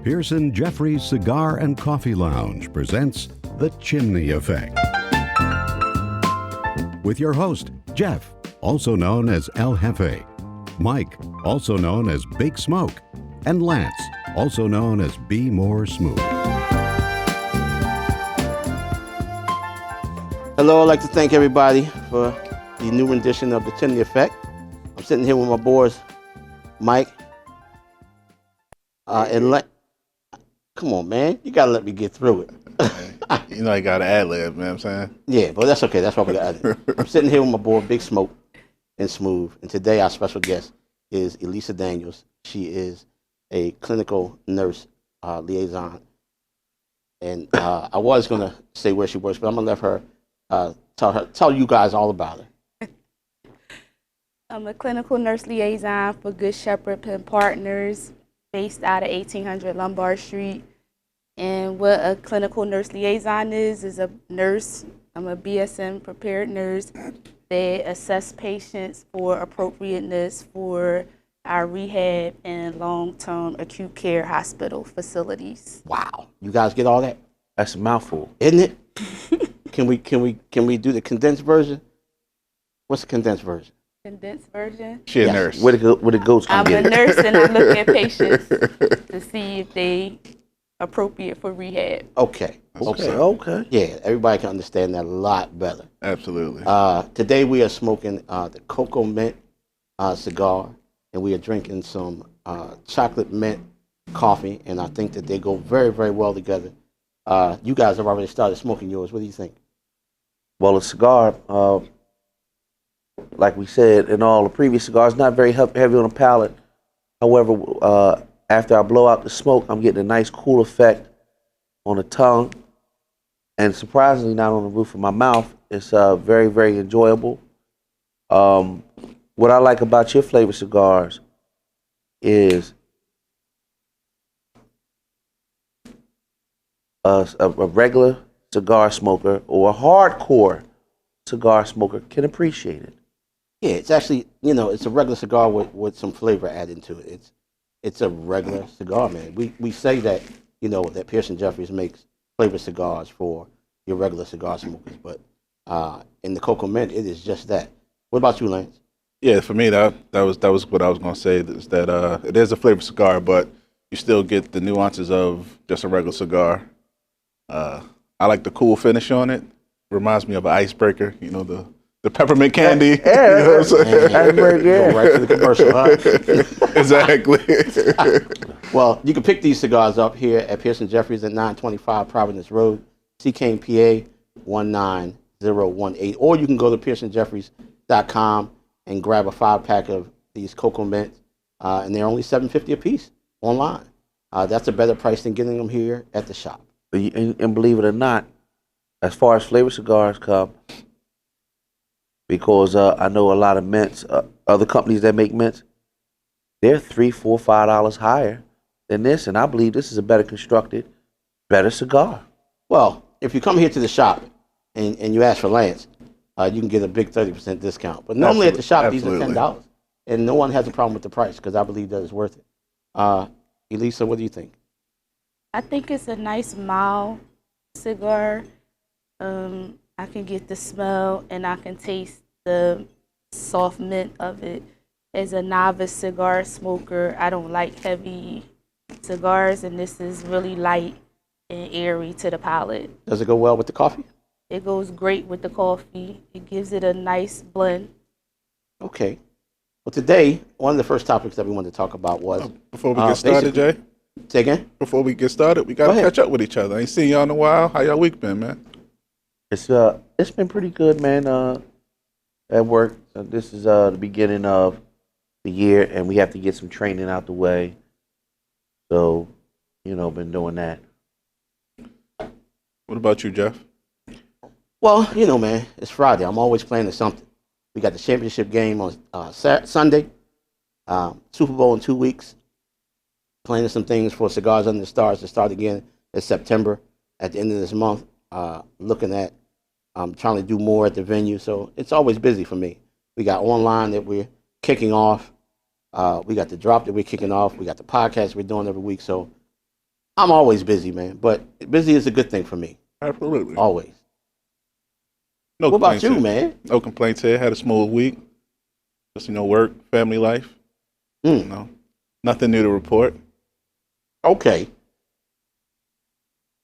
Pearson Jeffries Cigar and Coffee Lounge presents The Chimney Effect. With your host, Jeff, also known as El Jefe, Mike, also known as Big Smoke, and Lance, also known as Be More Smooth. Hello, I'd like to thank everybody for the new rendition of The Chimney Effect. I'm sitting here with my boys, Mike, and come on, man. You got to let me get through it. You know I got to ad-lib, man, I'm saying? Yeah, but that's okay. That's why we got it. I'm sitting here with my boy, Big Smoke and Smooth. And today our special guest is Elisa Daniels. She is a clinical nurse liaison. And I was going to say where she works, but I'm going to let her tell you guys all about her. I'm a clinical nurse liaison for Good Shepherd Pen Partners based out of 1800 Lombard Street. And what a clinical nurse liaison is a nurse. I'm a BSN prepared nurse. They assess patients for appropriateness for our rehab and long-term acute care hospital facilities. Wow. You guys get all that? That's a mouthful. Isn't it? Can we do the condensed version? What's the condensed version? Condensed version? She a nurse. Where the goats come I'm get a it. nurse and I look at patients to see if they appropriate for rehab. Okay. Yeah, everybody can understand that a lot better. Absolutely. Today we are smoking the cocoa mint cigar, and we are drinking some chocolate mint coffee, and I think that they go very, very well together. You guys have already started smoking yours. What do you think? Well, a cigar, like we said in all the previous cigars, not very heavy on the palate. However, after I blow out the smoke, I'm getting a nice cool effect on the tongue, and surprisingly not on the roof of my mouth. It's very, very enjoyable. What I like about your flavor cigars is a regular cigar smoker or a hardcore cigar smoker can appreciate it. Yeah, it's actually, it's a regular cigar with some flavor added to it. It's a regular cigar, man. We say that, that Pearson Jeffries makes flavored cigars for your regular cigar smokers, but in the cocoa mint, it is just that. What about you, Lance? Yeah, for me, that was what I was going to say, is that it is a flavored cigar, but you still get the nuances of just a regular cigar. I like the cool finish on it. Reminds me of an icebreaker, the peppermint candy. Yeah, you know what I'm saying? Go right to the commercial, huh? Exactly. Well, you can pick these cigars up here at Pearson Jeffries at 925 Providence Road, Seacane, PA 19018, or you can go to PearsonJeffries.com and grab a 5-pack of these cocoa mints, and they're only $7.50 a piece online. That's a better price than getting them here at the shop. And believe it or not, as far as flavor cigars come, because I know a lot of mints, other companies that make mints, they're $3, $4, $5 higher than this, and I believe this is a better constructed, better cigar. Well, if you come here to the shop and you ask for Lance, you can get a big 30% discount. But normally at the shop, these are $10, and no one has a problem with the price because I believe that it's worth it. Elisa, what do you think? I think it's a nice mild cigar. I can get the smell and I can taste the soft mint of it. As a novice cigar smoker, I don't like heavy cigars, and this is really light and airy to the palate. Does it go well with the coffee? It goes great with the coffee. It gives it a nice blend. Okay. Well, today, one of the first topics that we wanted to talk about was... Before we get started, Jay? Say again? Before we get started, we got to catch up with each other. I ain't seen y'all in a while. How y'all week been, man? It's been pretty good, man. At work, this is the beginning of the year, and we have to get some training out the way. So, been doing that. What about you, Jeff? Well, man, it's Friday. I'm always planning something. We got the championship game on Sunday, Super Bowl in 2 weeks. Planning some things for Cigars Under the Stars to start again in September at the end of this month. Looking at trying to do more at the venue. So it's always busy for me. We got online that we're kicking off. We got the drop that we're kicking off. We got the podcast we're doing every week. So I'm always busy, man. But busy is a good thing for me. Absolutely. Always. No What about complaints you, here. man? No complaints here. Had a smooth week. Just work, family life. Mm. Nothing new to report. Okay.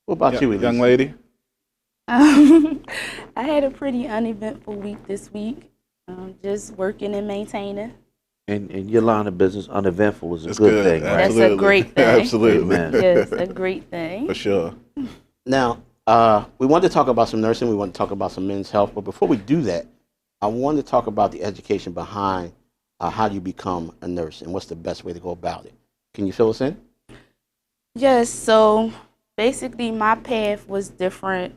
What about Yeah, you, Elise? young lady? I had a pretty uneventful week this week. Just working and maintaining. In your line of business, uneventful is a It's good good. thing, right? That's a great thing. Absolutely. Amen. Yes, a great thing. For sure. Now, we wanted to talk about some nursing. We want to talk about some men's health. But before we do that, I wanted to talk about the education behind how do you become a nurse and what's the best way to go about it. Can you fill us in? Yes, so basically my path was different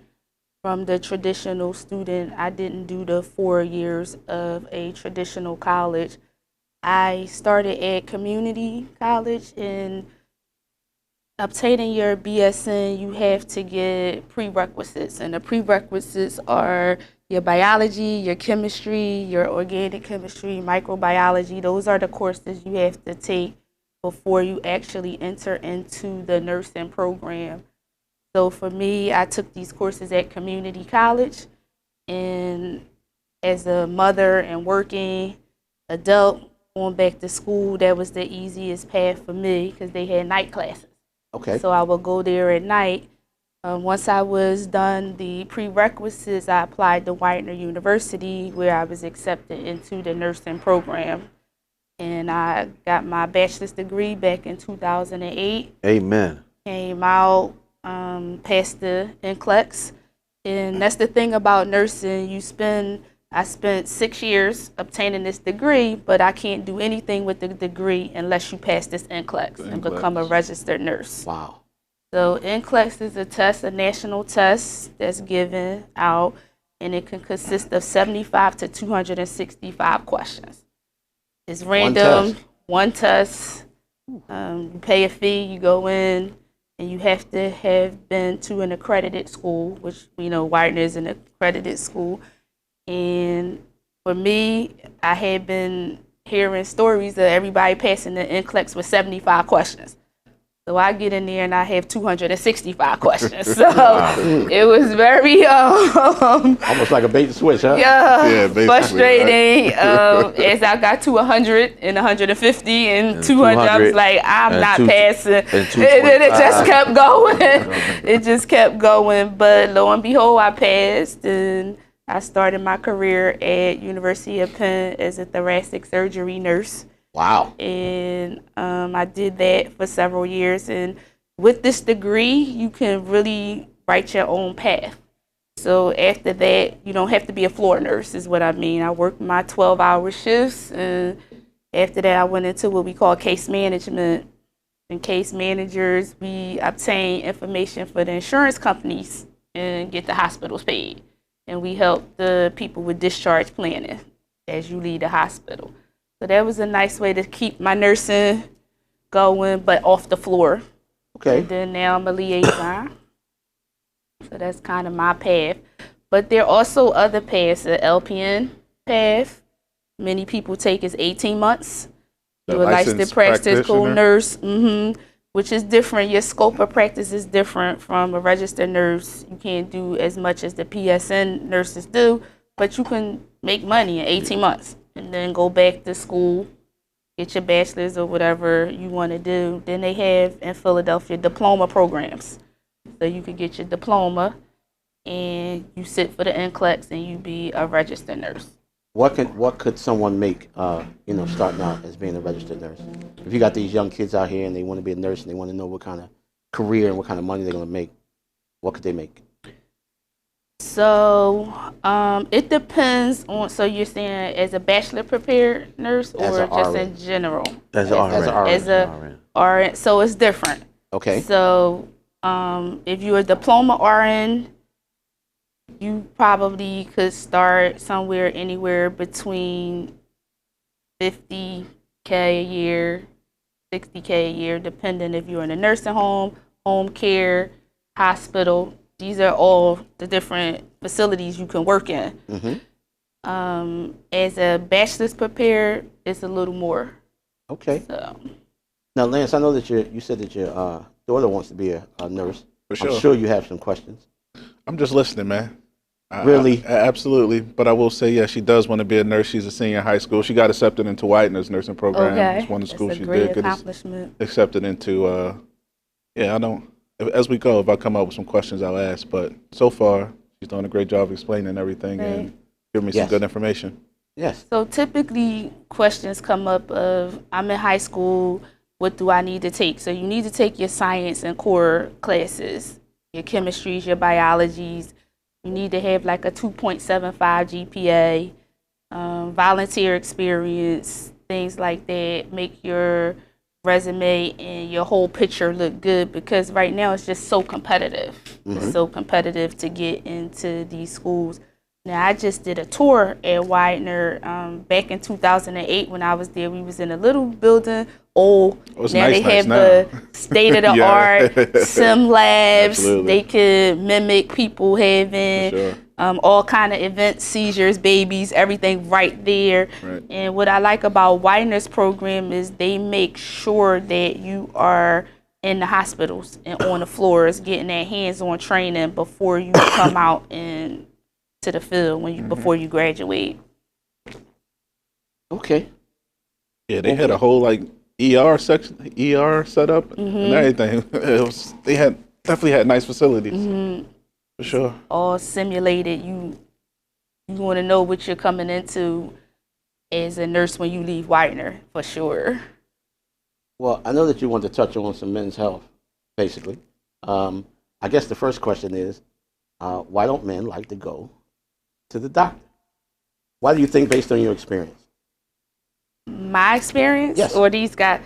from the traditional student. I didn't do the 4 years of a traditional college. I started at community college, and obtaining your BSN, you have to get prerequisites, and the prerequisites are your biology, your chemistry, your organic chemistry, microbiology. Those are the courses you have to take before you actually enter into the nursing program. So for me, I took these courses at community college, and as a mother and working adult, going back to school, that was the easiest path for me because they had night classes. Okay. So I would go there at night. Once I was done the prerequisites, I applied to Widener University, where I was accepted into the nursing program. And I got my bachelor's degree back in 2008. Amen. Came out, passed the NCLEX. And that's the thing about nursing. I spent 6 years obtaining this degree, but I can't do anything with the degree unless you pass this NCLEX and become a registered nurse. Wow. So NCLEX is a test, a national test that's given out, and it can consist of 75 to 265 questions. It's random, one test. You pay a fee, you go in, and you have to have been to an accredited school, which we know Widener is an accredited school. And for me, I had been hearing stories of everybody passing the NCLEX with 75 questions. So I get in there and I have 265 questions. So it was very almost like a bait and switch, huh? Yeah, basically, frustrating. As I got to 100 and 150 and 200, I was like, I'm not passing. And it just kept going. It just kept going. But lo and behold, I passed, and I started my career at University of Penn as a thoracic surgery nurse. Wow. And I did that for several years. And with this degree, you can really write your own path. So after that, you don't have to be a floor nurse, is what I mean. I worked my 12-hour shifts. And after that, I went into what we call case management. And case managers, we obtain information for the insurance companies and get the hospitals paid. And we help the people with discharge planning as you leave the hospital. So that was a nice way to keep my nursing going, but off the floor. Okay. And then now I'm a liaison. So that's kind of my path. But there are also other paths. The LPN path, many people take is 18 months. You're a licensed practical nurse, which is different. Your scope of practice is different from a registered nurse. You can't do as much as the PSN nurses do, but you can make money in 18 months. And then go back to school, get your bachelor's or whatever you want to do. Then they have in Philadelphia diploma programs. So you could get your diploma and you sit for the NCLEX and you be a registered nurse. What could someone make, starting out as being a registered nurse? If you got these young kids out here and they want to be a nurse and they want to know what kind of career and what kind of money they're going to make, what could they make? So it depends on. So you're saying as a bachelor prepared nurse or just in general? As an RN. As a RN. So it's different. Okay. So if you're a diploma RN, you probably could start somewhere anywhere between $50K a year, $60K a year, depending if you're in a nursing home, home care, hospital. These are all the different facilities you can work in. Mm-hmm. As a bachelor's prepared, it's a little more. Okay. So. Now, Lance, I know that you said that your daughter wants to be a nurse. For sure. I'm sure you have some questions. I'm just listening, man. Really? Absolutely. But I will say, yeah, she does want to be a nurse. She's a senior in high school. She got accepted into Widener's nursing program. Okay, It's one of the schools that's a she great did get accomplishment. accepted into. Yeah, I don't. As we go, if I come up with some questions, I'll ask. But so far, she's doing a great job explaining everything Right. and giving me Yes. some good information. Yes. So typically questions come up of, I'm in high school, what do I need to take? So you need to take your science and core classes, your chemistries, your biologies. You need to have like a 2.75 GPA, volunteer experience, things like that. Make your resume and your whole picture look good, because right now it's just so competitive. It's so competitive to get into these schools. Now, I just did a tour at Widener back in 2008 when I was there. We was in a little building, old. Oh, it's now nice, they nice have now. the state-of-the-art Yeah. sim labs. Absolutely. They could mimic people having For sure. all kind of events, seizures, babies, everything right there. Right. And what I like about Widener's program is they make sure that you are in the hospitals and on the floors getting that hands-on training before you come out and to the field before you graduate. Okay. Yeah, they had a whole like ER section, ER set up and everything. They definitely had nice facilities. For sure. All simulated. You want to know what you're coming into as a nurse when you leave Widener, for sure. Well, I know that you want to touch on some men's health, basically. I guess the first question is, why don't men like to go to the doctor? Why do you think, based on your experience? My experience? Yes. Or these guys?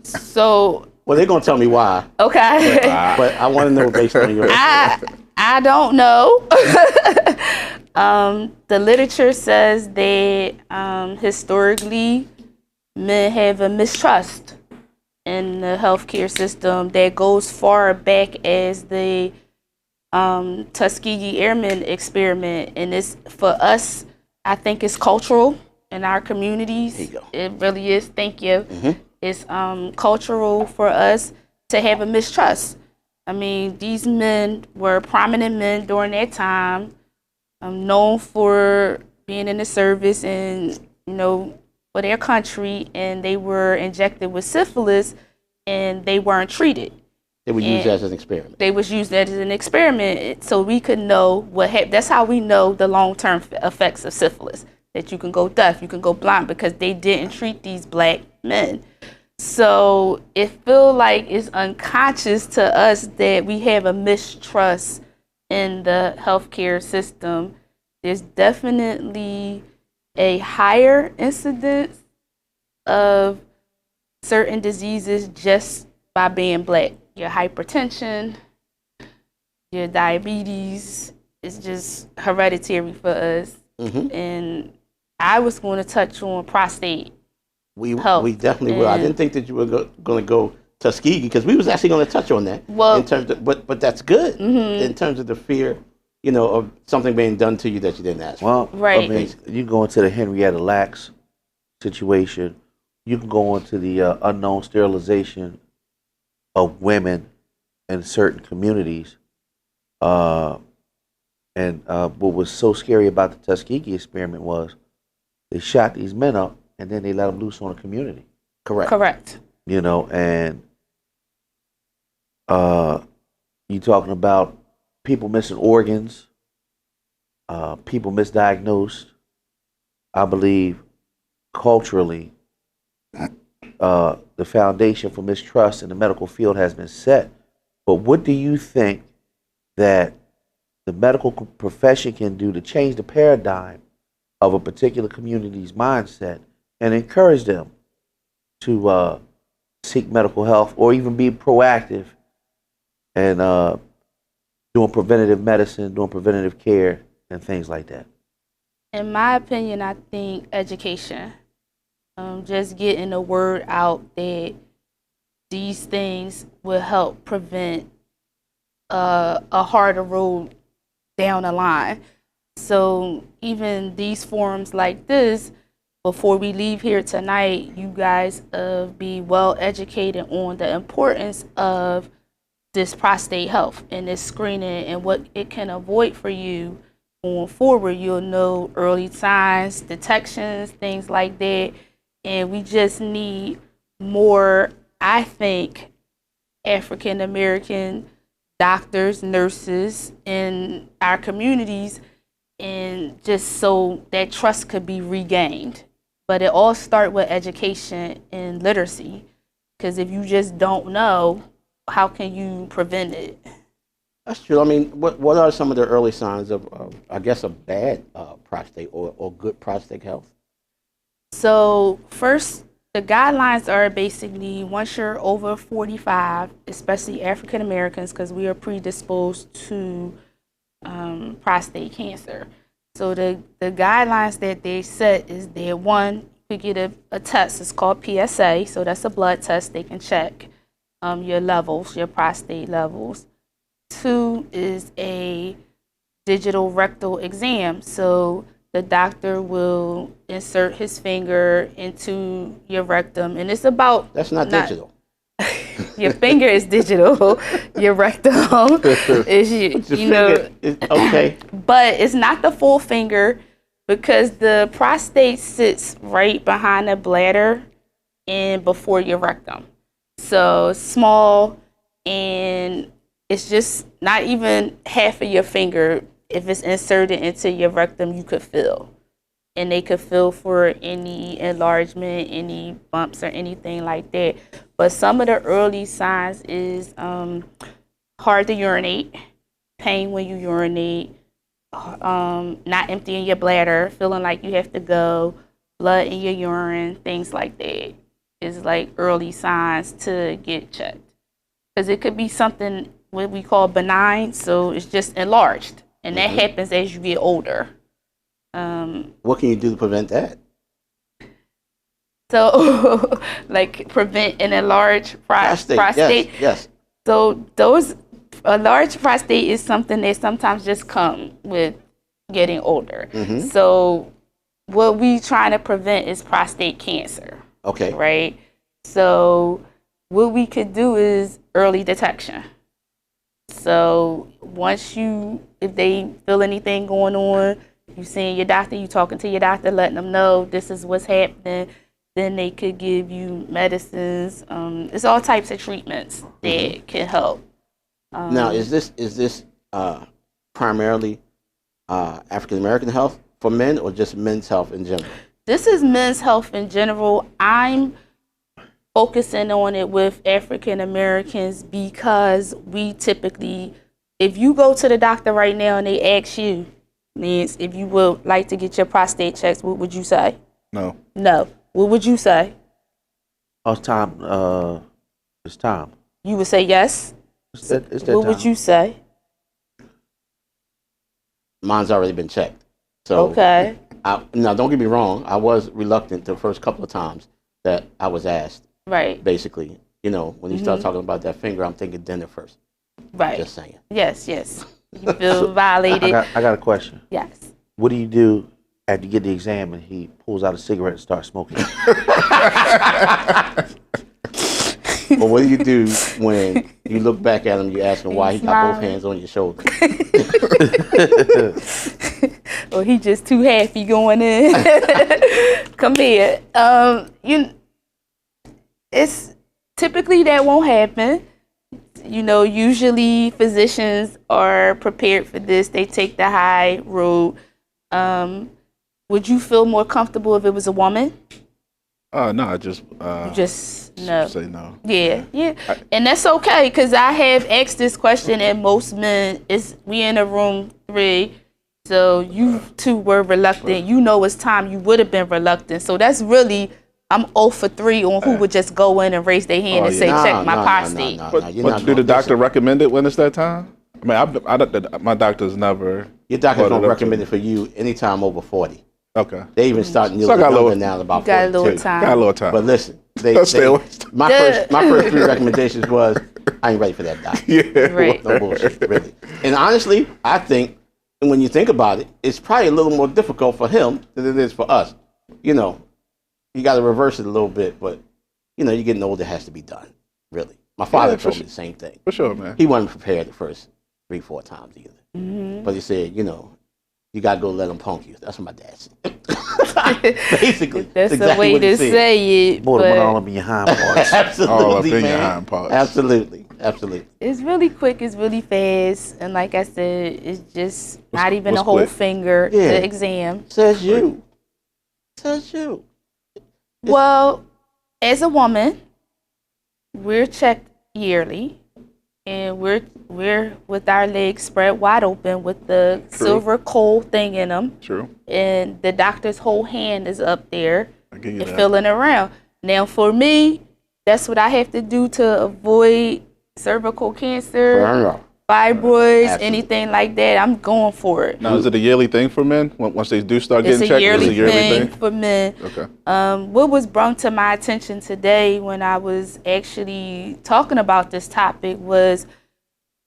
So, Well, they're going to tell me why, okay. but I want to know based on your experience. I don't know. The literature says that historically men have a mistrust in the healthcare system that goes far back as the Tuskegee Airmen experiment, and it's for us. I think it's cultural in our communities. There you go. It really is. Thank you. It's cultural for us to have a mistrust. I mean, these men were prominent men during that time, known for being in the service and, for their country, and they were injected with syphilis and they weren't treated. They would use that as an experiment. They was used as an experiment so we could know what happened. That's how we know the long-term effects of syphilis, that you can go deaf, you can go blind, because they didn't treat these black men. So it feels like it's unconscious to us that we have a mistrust in the healthcare system. There's definitely a higher incidence of certain diseases just by being black. Your hypertension, your diabetes, is just hereditary for us. And I was going to touch on prostate. We health. definitely will. I didn't think that you were going to go Tuskegee, because we was actually going to touch on that. Well, in terms of, but that's good in terms of the fear, of something being done to you that you didn't ask for. Well, Right. I mean, you can go into the Henrietta Lacks situation. You can go into the unknown sterilization of women in certain communities. And what was so scary about the Tuskegee experiment was they shot these men up and then they let them loose on the community. Correct. And you talking about people missing organs, people misdiagnosed. I believe culturally, the foundation for mistrust in the medical field has been set. But what do you think that the medical profession can do to change the paradigm of a particular community's mindset and encourage them to seek medical health, or even be proactive and doing preventative medicine, doing preventative care, and things like that? In my opinion, I think education. Just getting the word out that these things will help prevent a harder road down the line. So even these forums like this, before we leave here tonight, you guys be well educated on the importance of this prostate health and this screening and what it can avoid for you going forward. You'll know early signs, detections, things like that. And we just need more, I think, African American doctors, nurses in our communities, and just so that trust could be regained. But it all starts with education and literacy, because if you just don't know, how can you prevent it? That's true. I mean, what are some of the early signs of I guess, a bad prostate or good prostate health? So first, the guidelines are basically once you're over 45, especially African Americans, because we are predisposed to prostate cancer. So the guidelines that they set is that one, you get a test. It's called PSA. So that's a blood test. They can check your levels, your prostate levels. 2 is a digital rectal exam. So the doctor will insert his finger into your rectum, and it's about... That's not digital. Your finger is digital. Your rectum is, you know... Okay. But it's not the full finger, because the prostate sits right behind the bladder and before your rectum. So small, and it's just not even half of your finger. If it's inserted into your rectum, you could feel. And they could feel for any enlargement, any bumps or anything like that. But some of the early signs is hard to urinate, pain when you urinate, not emptying your bladder, feeling like you have to go, blood in your urine, things like that is like early signs to get checked. Because it could be something what we call benign, so it's just enlarged. And that happens as you get older. What can you do to prevent that? So, like prevent an enlarged prostate. Yes. So a large prostate is something that sometimes just come with getting older. So what we trying to prevent is prostate cancer. Okay. Right? So what we could do is early detection. So once if they feel anything going on, you seeing your doctor, you talking to your doctor, letting them know this is what's happening, then they could give you medicines. It's all types of treatments that can help. Now, is this primarily African American health for men, or just men's health in general? This is men's health in general. I'm focusing on it with African Americans because we typically, if you go to the doctor right now and they ask you, Nance, if you would like to get your prostate checked, what would you say? No. No. What would you say? Oh, it's time. It's time. You would say yes? It's that what time. Would you say? Mine's already been checked. So okay. Now, don't get me wrong. I was reluctant the first couple of times that I was asked. Right. Basically, when you start talking about that finger, I'm thinking dinner first. Right. Just saying. Yes. You feel violated. I got a question. Yes. What do you do after you get the exam and he pulls out a cigarette and starts smoking? But what do you do when you look back at him, you ask him why he got both hands on your shoulder? Or he just too happy going in. Come here. It's typically that won't happen. Usually physicians are prepared for this. They take the high road. Would you feel more comfortable if it was a woman? No, I just no. say no. Yeah. And that's okay, because I have asked this question, and most men we in a room 3, so you two were reluctant. It's time. You would have been reluctant. So that's really, I'm 0 for 3 on who would just go in and raise their hand and say, check my prostate. But do the doctor recommend it when it's that time? I mean, my doctor's never. Your doctor's gonna recommend it for you anytime over 40. Okay. They even start kneeling down about 42. Got a little time. Got a little time. But listen, my first 3 recommendations was, I ain't ready for that, doc. Yeah. Right. No bullshit, really. And honestly, I think, when you think about it, it's probably a little more difficult for him than it is for us. you got to reverse it a little bit, but you know, you're getting older, it has to be done. Really, my father told me the same thing. For sure, man. He wasn't prepared the first 3-4 times either, but he said, you know, you got to go let them punk you. That's what my dad said. Basically, That's exactly a way what he to said. say it. More than but all of your hind parts. Absolutely, All up in man. your hind parts. Absolutely, absolutely. It's really quick. It's really fast. And like I said, it's just not even a what's whole quick? finger, Yeah. the exam. Says you. Says you. Well, as a woman, we're checked yearly, and we're with our legs spread wide open with the silver coal thing in them, True. and the doctor's whole hand is up there I give you and that. feeling around. Now, for me, that's what I have to do to avoid cervical cancer, fibroids, Absolutely. anything like that. I'm going for it. Now, is it a yearly thing for men? Once they do start It's getting a checked, yearly, it's a yearly thing thing? for men. Okay. What was brought to my attention today when I was actually talking about this topic was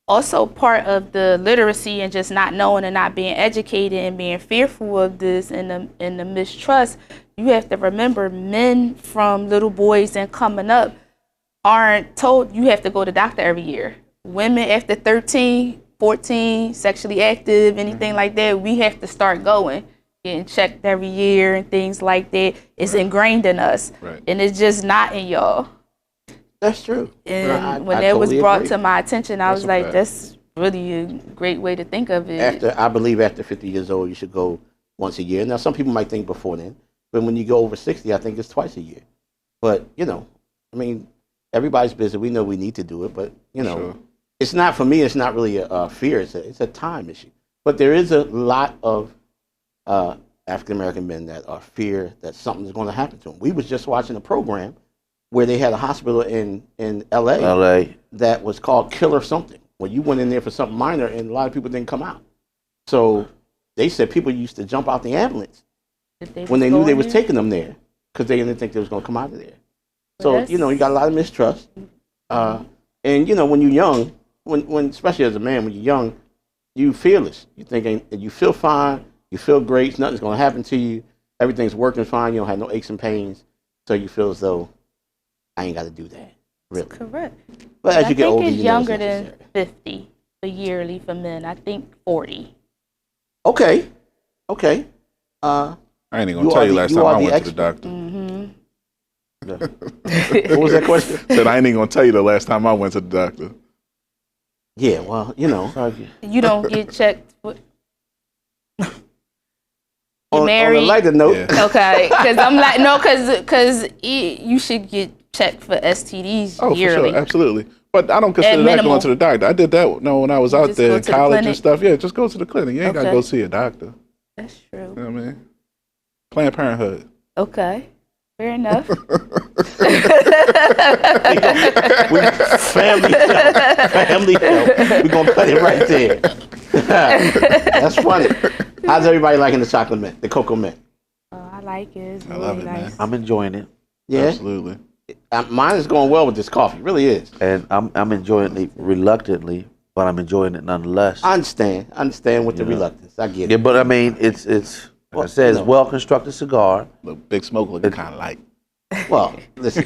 also part of the literacy and just not knowing and not being educated and being fearful of this and the mistrust. You have to remember, men from little boys and coming up aren't told you have to go to the doctor every year. Women after 13, 14, sexually active, anything like that, we have to start going, getting checked every year and things like that. It's ingrained in us. Right. And it's just not in y'all. That's true. And when I that was totally brought agree. to my attention, I That's was a like, fact. that's really a great way to think of it. I believe after 50 years old, you should go once a year. Now, some people might think before then, but when you go over 60, I think it's twice a year. But, you know, I mean, everybody's busy. We know we need to do it, but, you know, Sure. it's not, for me, it's not really a fear. It's a time issue. But there is a lot of African-American men that are fear that something's going to happen to them. We was just watching a program where they had a hospital in L.A. L.A. that was called Killer Something, where you went in there for something minor and a lot of people didn't come out. So they said people used to jump out the ambulance when they knew they was taking them there because they didn't think they was going to come out of there. So, you know, you got a lot of mistrust. And, you know, when you're young, when especially as a man, when you're young, you fearless. You thinking you feel fine, you feel great, nothing's going to happen to you, everything's working fine, you don't have no aches and pains, so you feel as though I ain't got to do that. Really. Correct. But as I you get think older, it's you know it's younger than necessary. 50 for yearly for men. I think 40. Okay. I ain't even You gonna tell are you the- last you time are I the went to the expert. doctor. What was that question? Said I ain't even gonna tell you the last time I went to the doctor. Yeah, well, you know, You don't get checked. on a married? lighter note, Yeah. Okay, because I'm like, no, because you should get checked for STDs Oh, yearly. for sure, absolutely. But I don't consider that minimal. going to the doctor. I did that when I was out just there go in to the college and clinic? stuff. Yeah, just go to the clinic. You ain't gotta Okay. go see a doctor. That's true. You know what I mean? Planned Parenthood. Okay, fair enough. we family show. We're going to cut it right there. That's funny. How's everybody liking the chocolate mint, the cocoa mint? Oh, I like it. It's I really love it, nice. man. I'm enjoying it, Yeah? Absolutely. Mine is going well with this coffee. It really is. and I'm enjoying it reluctantly, but I'm enjoying it nonetheless. I understand with the reluctance. I get Yeah, it. but I mean, it's like I said, it's you know. well constructed cigar. Look, Big Smoke looking kind of light. Well, listen,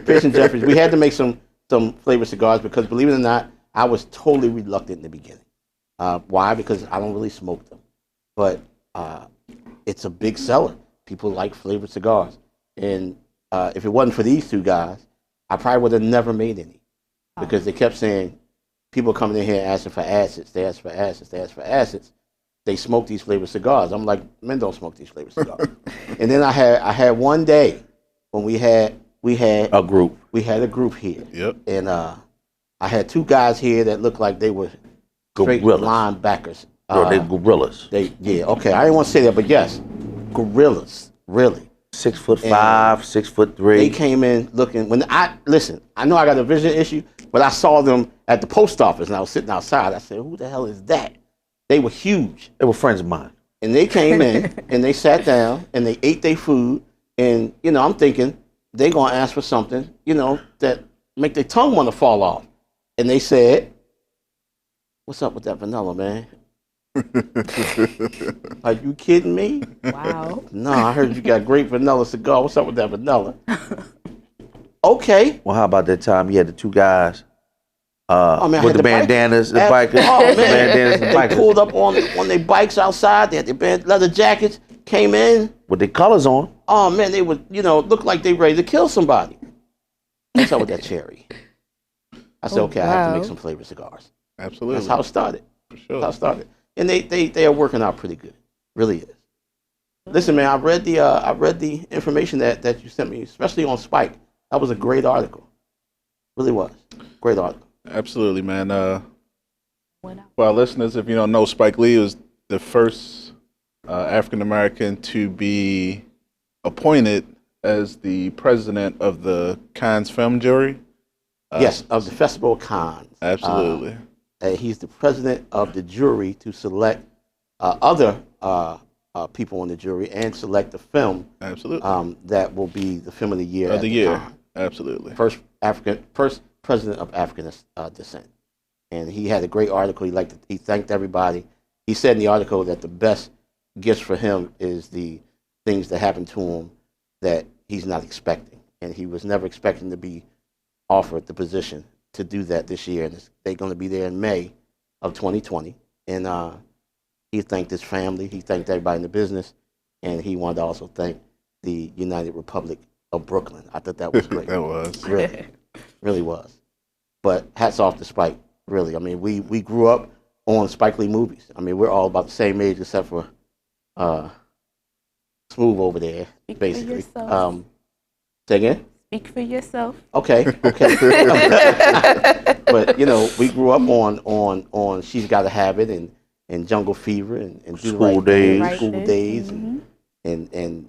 Fish and Jeffries, we had to make some flavored cigars because, believe it or not, I was totally reluctant in the beginning. Why? Because I don't really smoke them. But it's a big seller. People like flavored cigars. And if it wasn't for these two guys, I probably would have never made any. Because they kept saying, people coming in here asking for acids. They ask for acids. They ask for acids. They smoke these flavored cigars. I'm like, men don't smoke these flavored cigars. And then I had one day when we had A group. we had a group here. Yep. And I had two guys here that looked like they were straight Gorillas. linebackers. Bro, they gorillas. Okay, I didn't want to say that, but yes, gorillas, really. 6'5", 6'3". They came in looking, I know I got a vision issue, but I saw them at the post office and I was sitting outside. I said, who the hell is that? They were huge. They were friends of mine. And they came in and they sat down and they ate their food. And, you know, I'm thinking they're going to ask for something, you know, that make their tongue want to fall off. And they said, what's up with that vanilla, man? Are you kidding me? Wow. No, I heard you got great vanilla cigar. What's up with that vanilla? Okay. Well, how about that time you had the two guys Oh man, I with had the bandanas, the bike- bikers, Oh the man, bandanas, the they bikers pulled up on their bikes outside. They had their leather jackets. Came in. with their colors on. Oh man, they would look like they ready to kill somebody. What's up with that cherry? I said, okay, I have to make some flavored cigars. Absolutely. That's how it started. For That's sure. how it started. And they are working out pretty good. Really is. Listen, man, I read the information that you sent me, especially on Spike. That was a great article. Really was. Great article. Absolutely, man. Went out. For our listeners, if you don't know, Spike Lee was the first African American to be appointed as the president of the Cannes Film Jury. Yes, of the Festival of Cannes. Absolutely. He's the president of the jury to select other people on the jury and select the film Absolutely. that will be the film of the year. Of at the the year. time. Absolutely. First president of African descent, and he had a great article. He thanked everybody. He said in the article that the best gifts for him is the things that happen to him that he's not expecting, and he was never expecting to be offered the position to do that this year. And they're going to be there in May of 2020. And he thanked his family. He thanked everybody in the business, and he wanted to also thank the United Republic of Brooklyn. I thought that was great. That was. Really, really was. But hats off to Spike, really. I mean, we grew up on Spike Lee movies. I mean, we're all about the same age except for Smooth over there, Speak for basically. yourself. Say again? Speak for yourself. Okay. But, we grew up on She's Gotta Have It and Jungle Fever and Do the School Right Thing, Days. Right School Thing. Days Mhm. and And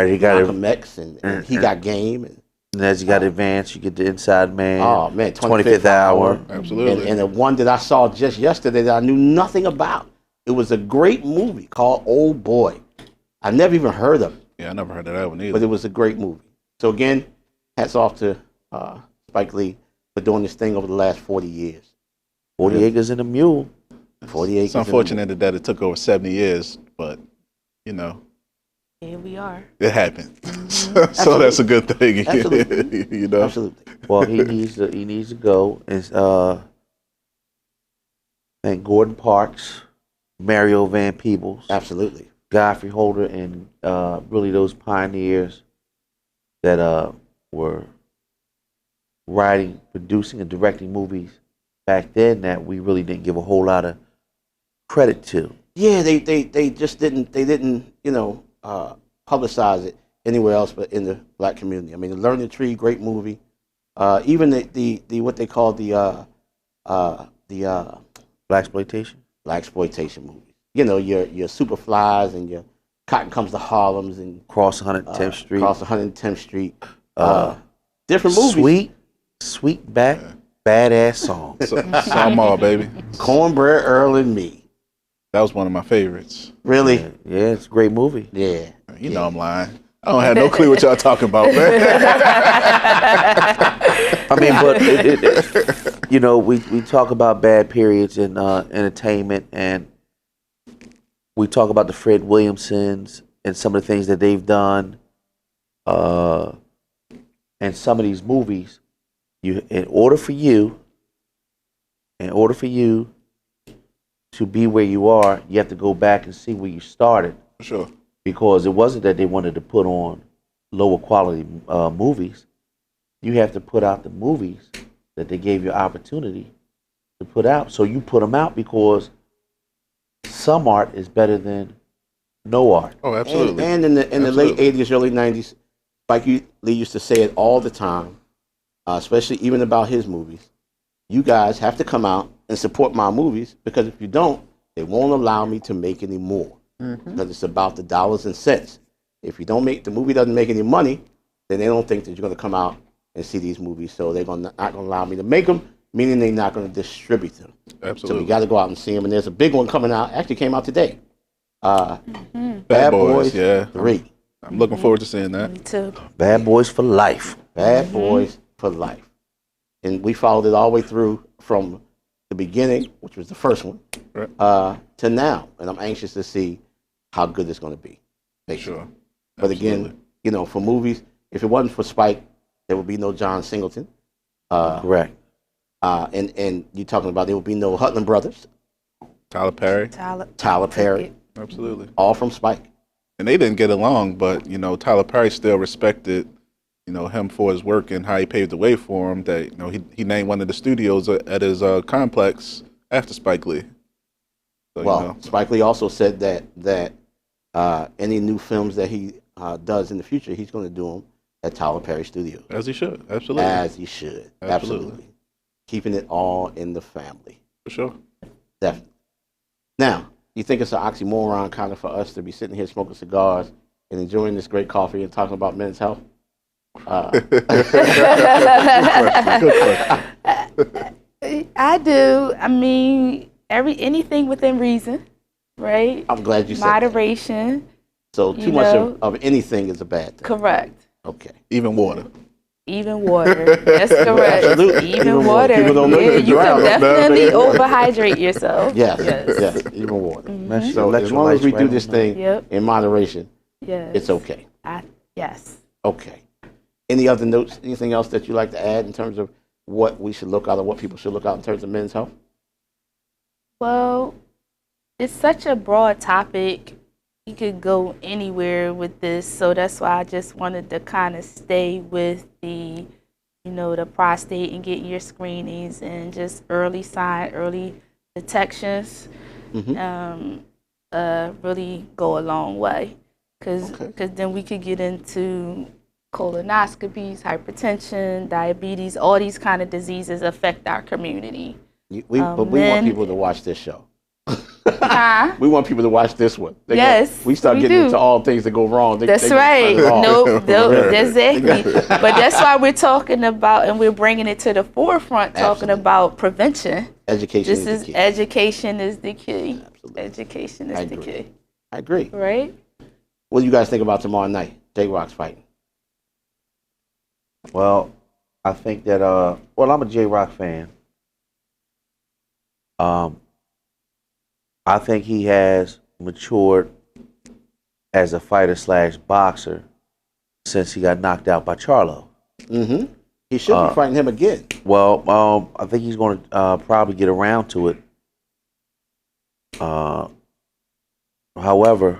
you got it. Malcolm X and He Got Game and And as you got advanced, you get the Inside Man. oh man, 25th Hour. Absolutely. And the one that I saw just yesterday that I knew nothing about. It was a great movie called Old Boy. I never even heard of it, Yeah, I never heard of that one either. but it was a great movie. So again, hats off to Spike Lee for doing this thing over the last 40 years. 40 Acres and a Mule. 40 acres. It's unfortunate that it took over 70 years, but Here we are. it happened. So that's a good thing. Absolutely. Absolutely. Well, he needs to go and thank Gordon Parks, Mario Van Peebles, Absolutely. Godfrey Holder, and really those pioneers that were writing, producing, and directing movies back then that we really didn't give a whole lot of credit to. Yeah, they just didn't publicize it anywhere else but in the black community. I mean, The Learning Tree, great movie. Even the what they call the Blaxploitation. blaxploitation movies. Your Superflies and your Cotton Comes to Harlem's and Cross 110th Street. Across 110th Street. Different movies. Sweet badass songs. Saw baby. Cornbread Earl and Me. That was one of my favorites. Really? Yeah, it's a great movie. Yeah. You know I'm lying. I don't have no clue what y'all talking about, man. I mean, but we talk about bad periods in entertainment, and we talk about the Fred Williamsons and some of the things that they've done, and some of these movies. In order for you to be where you are, you have to go back and see where you started. For sure. Because it wasn't that they wanted to put on lower quality movies. You have to put out the movies that they gave you opportunity to put out. So you put them out because some art is better than no art. Oh, absolutely. And in the late Absolutely. 80s, early 90s, Spike Lee used to say it all the time, especially even about his movies. You guys have to come out and support my movies because if you don't, they won't allow me to make any more. Because it's about the dollars and cents. If you don't make the movie doesn't make any money, then they don't think that you're going to come out and see these movies. So they're not going to allow me to make them, meaning they're not going to distribute them. Absolutely. So we got to go out and see them. And there's a big one coming out. Actually came out today. Bad Bad Boys, Boys yeah. 3. I'm looking forward to seeing that. Me too. Bad Boys for Life. Bad Boys for Life. And we followed it all the way through from the beginning, which was the first one, Right. to now, and I'm anxious to see how good it's going to be. Sure. But Absolutely. again, you know, for movies, if it wasn't for Spike, there would be no John Singleton. Correct. And you're talking about there would be no Hutland Brothers, Tyler Perry. Tyler Perry, Absolutely. all from Spike. And they didn't get along, but you know, Tyler Perry still respected, you know, him for his work and how he paved the way for him. That, you know, he named one of the studios at his complex after Spike Lee. So, Well, you know, Spike Lee also said that any new films that he does in the future, he's going to do them at Tyler Perry Studios, as he should. Absolutely. as he should. Absolutely. Keeping it all in the family. For sure. Definitely. Now, you think it's an oxymoron kind of for us to be sitting here smoking cigars and enjoying this great coffee and talking about men's health? Good question. I do. I mean, anything within reason, right? I'm glad you said that. Moderation. So you too much know. of anything is a bad thing. Correct. Okay. Even water. Even water. That's correct. Absolutely. Even water. People don't know Yeah, you you drown. can definitely overhydrate yourself. Yes. Yes. Even water. That's So as long as we do this thing Yep. in moderation, Yes. it's okay. Yes. Okay. Any other notes? Anything else that you like to add in terms of what we should look out or what people should look out in terms of men's health? Well, it's such a broad topic. You could go anywhere with this, so that's why I just wanted to kind of stay with the, you know, the prostate and getting your screenings and just early detections. Really go a long way, because then we could get into colonoscopies, hypertension, diabetes. All these kind of diseases affect our community. But we want people to watch this show. Huh? We want people to watch this one. Yes, we start we getting do. into all things that go wrong. That's they right. find it all. No, exactly. But that's why we're talking about, and we're bringing it to the forefront, talking Absolutely. about prevention. Education is the key. Education is the key. Absolutely. Education I is the agree. key. I agree. Right? What do you guys think about tomorrow night? J-Rock's fighting. Well, I think that well, I'm a J-Rock fan. I think he has matured as a fighter / boxer since he got knocked out by Charlo. Mm-hmm. He should be fighting him again. Well, I think he's going to probably get around to it. However,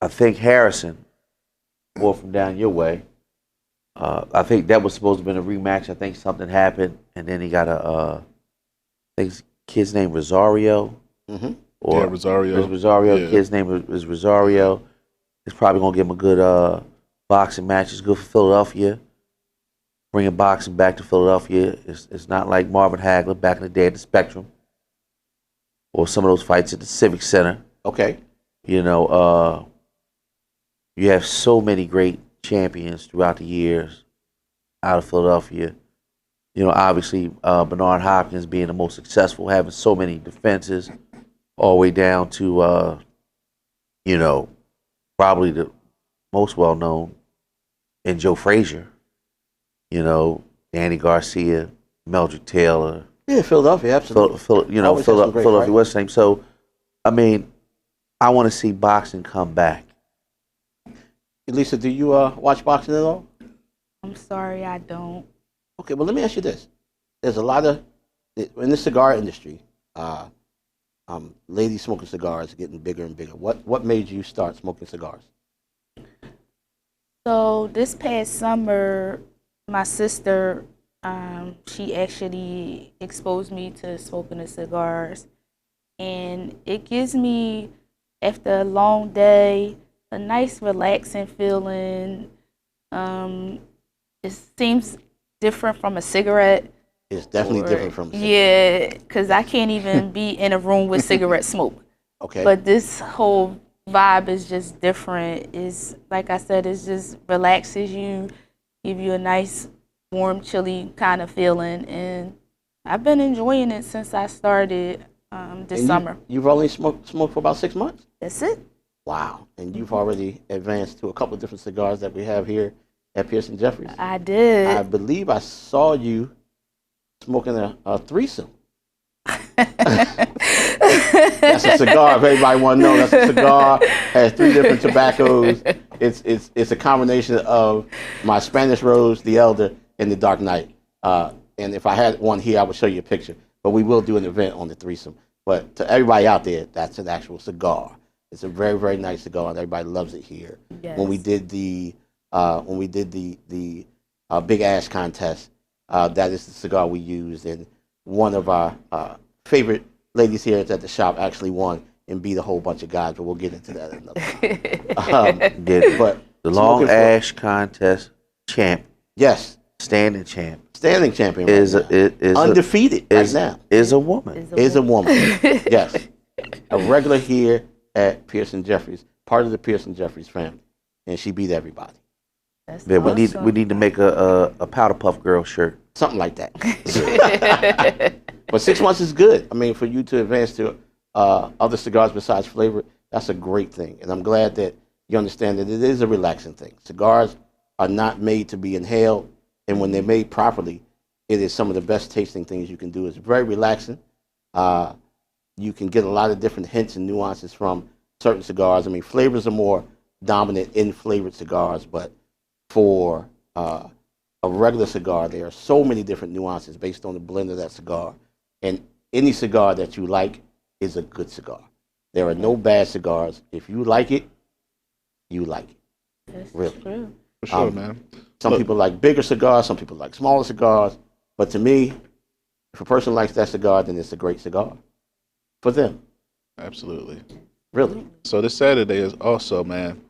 I think Harrison, more from down your way, I think that was supposed to have been a rematch. I think something happened, and then he got I think his kid's name Rosario. Mm-hmm. Or Rosario. Rosario. Yeah. Kid's name is Rosario. It's probably gonna give him a good boxing match. It's good for Philadelphia. Bringing boxing back to Philadelphia. It's not like Marvin Hagler back in the day at the Spectrum, or some of those fights at the Civic Center. Okay. You know, you have so many great champions throughout the years out of Philadelphia. You know, obviously Bernard Hopkins being the most successful, having so many defenses, all the way down to you know, probably the most well known in Joe Frazier. You know, Danny Garcia, Meldrick Taylor. Yeah, Philadelphia, absolutely. Always had some great Philadelphia fights. West Ham. So, I mean, I want to see boxing come back. Lisa, do you watch boxing at all? I'm sorry, I don't. Okay, well, let me ask you this. There's a lot of, in the cigar industry, ladies smoking cigars are getting bigger and bigger. What made you start smoking cigars? So this past summer, my sister, she actually exposed me to smoking the cigars, and it gives me, after a long day, a nice relaxing feeling. It seems different from a cigarette. It's definitely different from Yeah, because I can't even be in a room with cigarette smoke. Okay. But this whole vibe is just different. It's, like I said, it just relaxes you, give you a nice, warm, chilly kind of feeling. And I've been enjoying it since I started this summer. You've only smoked for about 6 months? That's it. Wow. And you've already advanced to a couple of different cigars that we have here at Pearson Jeffries. I did. I believe I saw you smoking a threesome. That's a cigar. If everybody want to know, that's a cigar. Has 3 different tobaccos. It's a combination of my Spanish Rose, the Elder, and the Dark Knight. And if I had one here, I would show you a picture. But we will do an event on the threesome. But to everybody out there, that's an actual cigar. It's a very, very nice cigar, and everybody loves it here. Yes. When we did the Big Ash contest, that is the cigar we used, and one of our favorite ladies here at the shop actually won and beat a whole bunch of guys, but we'll get into that another time. But The Long Ash contest champ, yes, standing champ, standing champion right is now. is Undefeated right now. Is a woman. Is a woman. Yes. A regular here at Pearson Jeffries, part of the Pearson Jeffries family. And she beat everybody. That's Yeah, awesome. we need to make a Powder Puff Girl shirt. Something like that. But 6 months is good. I mean, for you to advance to other cigars besides flavor, that's a great thing. And I'm glad that you understand that it is a relaxing thing. Cigars are not made to be inhaled. And when they're made properly, it is some of the best tasting things you can do. It's very relaxing. You can get a lot of different hints and nuances from certain cigars. I mean, flavors are more dominant in flavored cigars, but for a regular cigar, there are so many different nuances based on the blend of that cigar. And any cigar that you like is a good cigar. There are no bad cigars. If you like it, you like it. That's Really. true. For sure, man. Some people like bigger cigars, some people like smaller cigars. But to me, if a person likes that cigar, then it's a great cigar for them. Absolutely. Really. So this Saturday is also, man.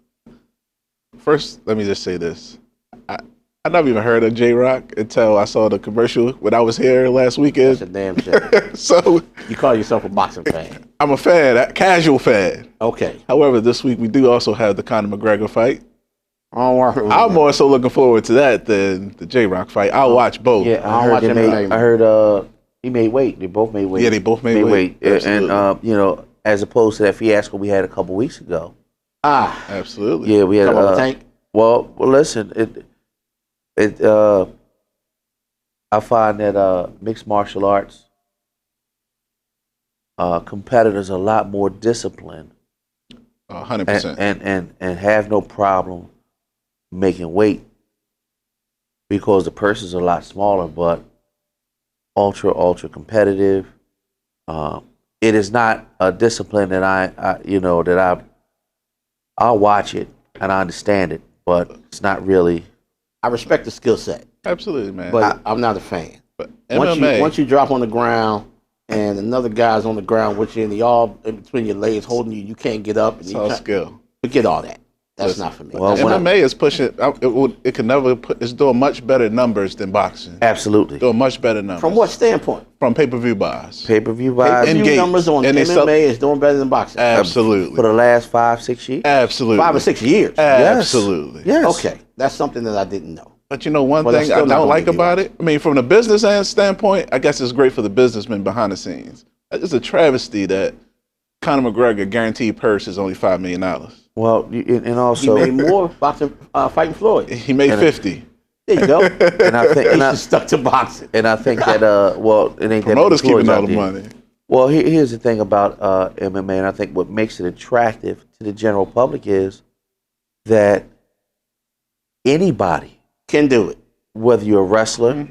First, let me just say this. I never even heard of J-Rock until I saw the commercial when I was here last That's a weekend. damn shame. So You call yourself a boxing fan. I'm a fan, a casual fan. Okay. However, this week we do also have the Conor McGregor fight. I don't worry. I'm more so looking forward to that than the J-Rock fight. I'll watch both. Yeah, I don't watch MMA. I heard he made weight. They both made weight. Yeah, they both made weight. Yeah, Absolutely. and you know, as opposed to that fiasco we had a couple weeks ago. Absolutely. Yeah, we had Come on, Tank. well, listen, I find that mixed martial arts competitors are a lot more disciplined 100%. and have no problem making weight because the person's a lot smaller, but ultra competitive. It is not a discipline that I'll watch it and I understand it, but it's not really. I respect the skill set, Absolutely, man. but I'm not a fan. But Once MMA, you drop on the ground and another guy's on the ground with you and they all in between your legs holding you, you can't get up. And it's you all try- skill. Forget all that. That's Listen, not for me. Well, That's when not- MMA is pushing. It can never put. It's doing much better numbers than boxing. Absolutely. Doing much better numbers. from what standpoint? From pay-per-view buys. Pay-per-view buys And Few gates. numbers on And they MMA sell- is doing better than boxing. Absolutely. for the last 5-6 years. Absolutely. 5 or 6 years. Absolutely. Yes. Okay, that's something that I didn't know. But you know one Well, that's thing I still not don't gonna like make me about watch it? I mean, from the business end standpoint, I guess it's great for the businessmen behind the scenes. It's a travesty that Conor McGregor guaranteed purse is only $5 million. Well, and He also, made more boxing fighting Floyd. He made 50. There you go. and I think, He just stuck to boxing. and I think that well, it ain't Promoters that many keeping Floyds all out the there. money. Well, here's the thing about MMA, and I think what makes it attractive to the general public is that anybody, Can do it. whether you're a wrestler,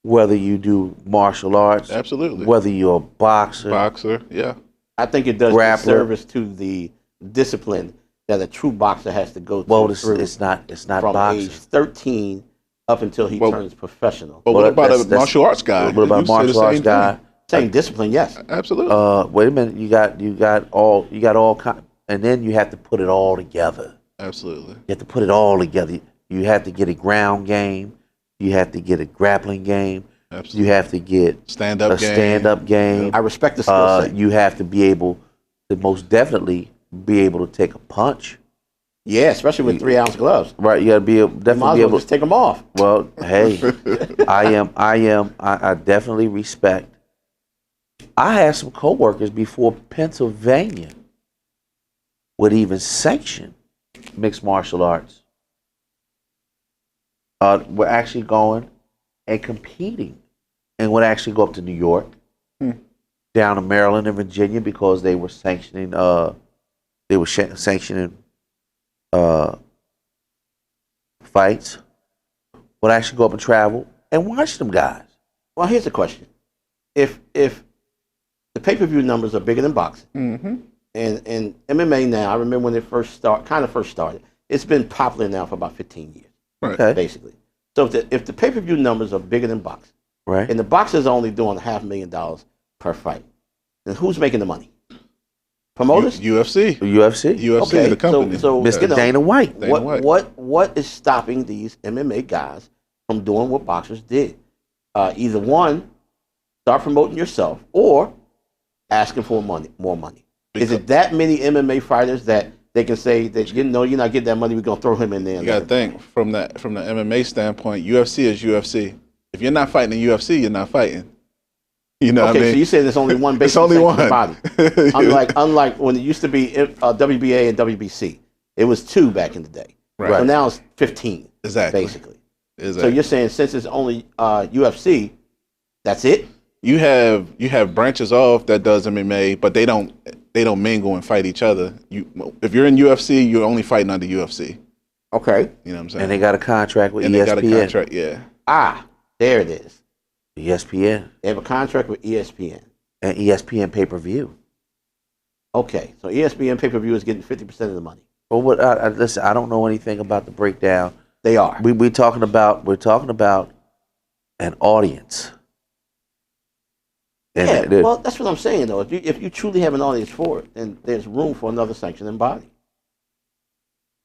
whether you do martial arts, Absolutely. whether you're a boxer, Boxer, yeah. I think it does Grappler. service to the discipline that a true boxer has to go well, through it's not from boxing. age 13 up until he Well- turns professional. But Well, what about that's- a martial arts guy? What about a You say the martial arts same guy? thing. Same discipline, yes. Absolutely. Wait a minute, you got all kind, and then you have to put it all together. Absolutely. You have to put it all together. You have to get a ground game. You have to get a grappling game. Absolutely. You have to get Stand-up a game. stand-up game. I respect the skill set. You have to be able to most definitely be able to take a punch. Yeah, especially with 3-ounce gloves. Right? You got to be able, You might definitely as be well able. just take them off. Well, hey, I definitely respect. I had some coworkers before Pennsylvania would even sanction mixed martial arts. were actually going and competing, and would actually go up to New York, down to Maryland and Virginia because they were sanctioning. Sanctioning fights. Would actually go up and travel and watch them guys. Well, here's the question: if the pay-per-view numbers are bigger than boxing, and MMA now, I remember when it first started. It's been popular now for about 15 years, Okay. basically. So if the pay-per-view numbers are bigger than boxing, Right. and the boxers are only doing $500,000 per fight, then who's making the money? Promoters? UFC. UFC. UFC, the company. So Mr. Dana White. Dana White. What is stopping these MMA guys from doing what boxers did? Either one, start promoting yourself, or asking for more money. Is it that many MMA fighters that they can say that you're not getting that money, we're gonna throw him in there? You got to think from the MMA standpoint. UFC is UFC. If you're not fighting in UFC, you're not fighting. You know what I mean? So you said there's only one basic It's only one body. Unlike when it used to be WBA and WBC, it was 2 back in the day. Right. So now it's 15. Exactly. Basically. Exactly. So you're saying since it's only UFC, that's it? You have branches off that does MMA, but they don't mingle and fight each other. If you're in UFC, you're only fighting under UFC. Okay. You know what I'm saying? And they got a contract with And ESPN. they got a contract. Yeah. There it is. ESPN They have a contract with ESPN. and ESPN pay-per-view. Okay, so ESPN pay-per-view is getting 50% of the money. Well, listen, I don't know anything about the breakdown. They are. We're talking about an audience. And Yeah, well, that's what I'm saying, though. If you truly have an audience for it, then there's room for another sanctioning body.